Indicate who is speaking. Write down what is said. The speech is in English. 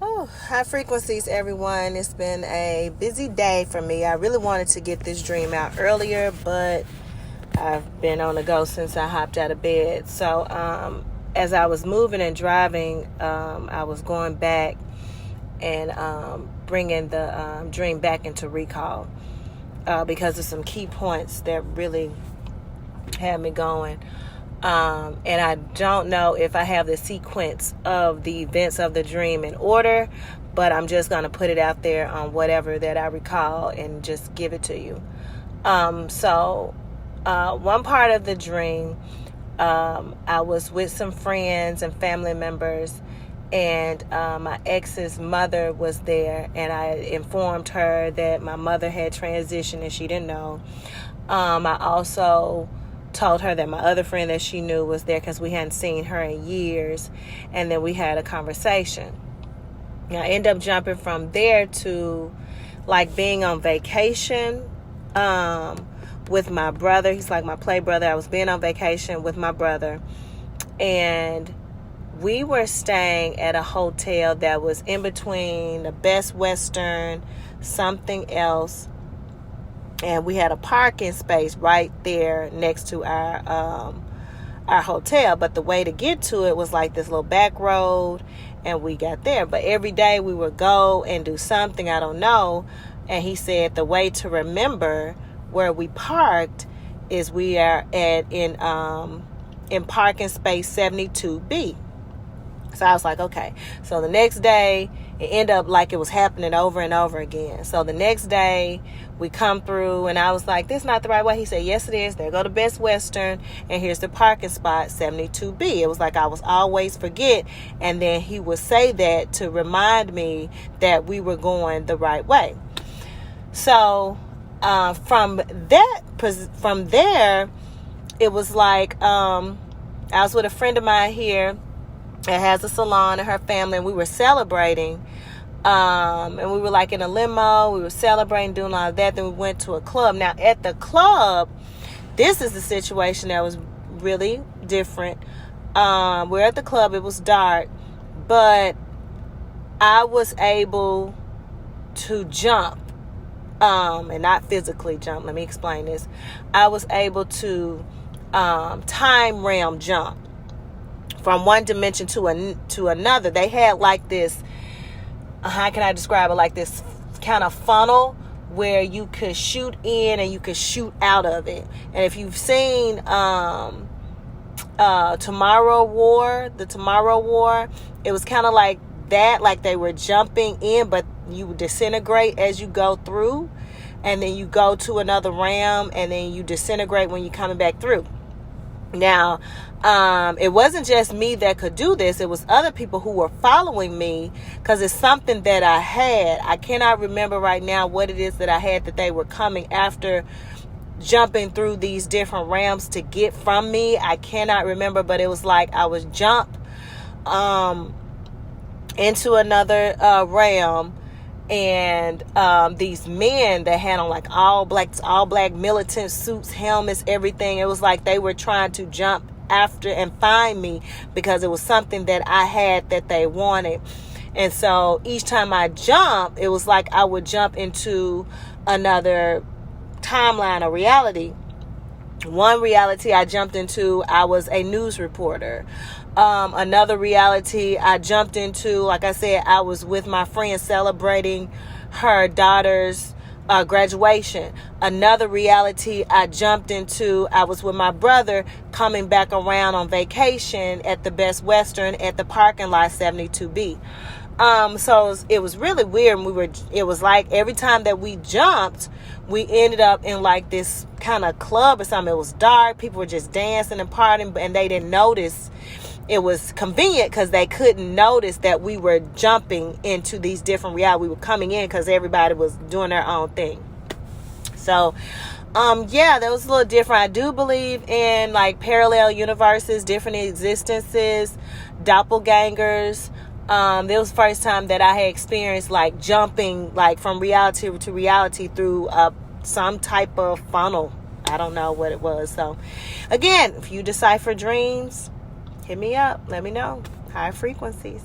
Speaker 1: Oh, high frequencies, everyone. It's been a busy day for me. I really wanted to get this dream out earlier, but I've been on the go since I hopped out of bed. So, as I was moving and driving, I was going back and bringing the dream back into recall because of some key points that really had me going. And I don't know if I have the sequence of the events of the dream in order, but I'm just going to put it out there on whatever that I recall and just give it to you. So one part of the dream, I was with some friends and family members, and my ex's mother was there, and I informed her that my mother had transitioned and she didn't know. I also told her that my other friend that she knew was there because we hadn't seen her in years, and then we had a conversation. Now, I ended up jumping from there to like being on vacation with my brother. He's like my play brother. I was being on vacation with my brother, and we were staying at a hotel that was in between the Best Western, something else, and we had a parking space right there next to our hotel. But the way to get to it was like this little back road, and we got there. But every day we would go and do something, I don't know. And he said the way to remember where we parked is we are in parking space 72B. So I was like, okay. So the next day, it ended up like it was happening over and over again. So the next day, we come through, and I was like, this is not the right way. He said, yes, it is. There go to Best Western, and here's the parking spot, 72B. It was like I was always forget, and then he would say that to remind me that we were going the right way. So from there, it was like I was with a friend of mine here that has a salon, and her family, and we were celebrating, and we were like in a limo, we were celebrating, doing all of that. Then we went to a club. Now at the club, this is the situation that was really different. We're at the club, it was dark, but I was able to jump, and not physically jump. Let me explain this. I was able to time realm jump from one dimension to another. They had like this, how can I describe it? Like this kind of funnel where you could shoot in and you could shoot out of it. And if you've seen Tomorrow War, it was kind of like that, like they were jumping in, but you disintegrate as you go through, and then you go to another realm, and then you disintegrate when you're coming back through. Now, it wasn't just me that could do this. It was other people who were following me because it's something that I had. I cannot remember right now what it is that I had that they were coming after, jumping through these different realms to get from me. I cannot remember, but it was like I was jump into another realm, and these men that had on like all black militant suits, helmets, everything. It was like they were trying to jump after and find me because it was something that I had that they wanted. And so each time I jump, it was like I would jump into another timeline or reality. One reality I jumped into, I was a news reporter. Another reality I jumped into, like I said, I was with my friend celebrating her daughter's graduation. Another reality I jumped into, I was with my brother coming back around on vacation at the Best Western at the parking lot 72B. So it was really weird. It was like every time that we jumped, we ended up in like this kind of club or something. It was dark. People were just dancing and partying, and they didn't notice. It was convenient because they couldn't notice that we were jumping into these different realities. We were coming in because everybody was doing their own thing. So, that was a little different. I do believe in like parallel universes, different existences, doppelgangers. It was the first time that I had experienced like jumping like from reality to reality through some type of funnel. I don't know what it was. So again, if you decipher dreams, hit me up. Let me know. High frequencies.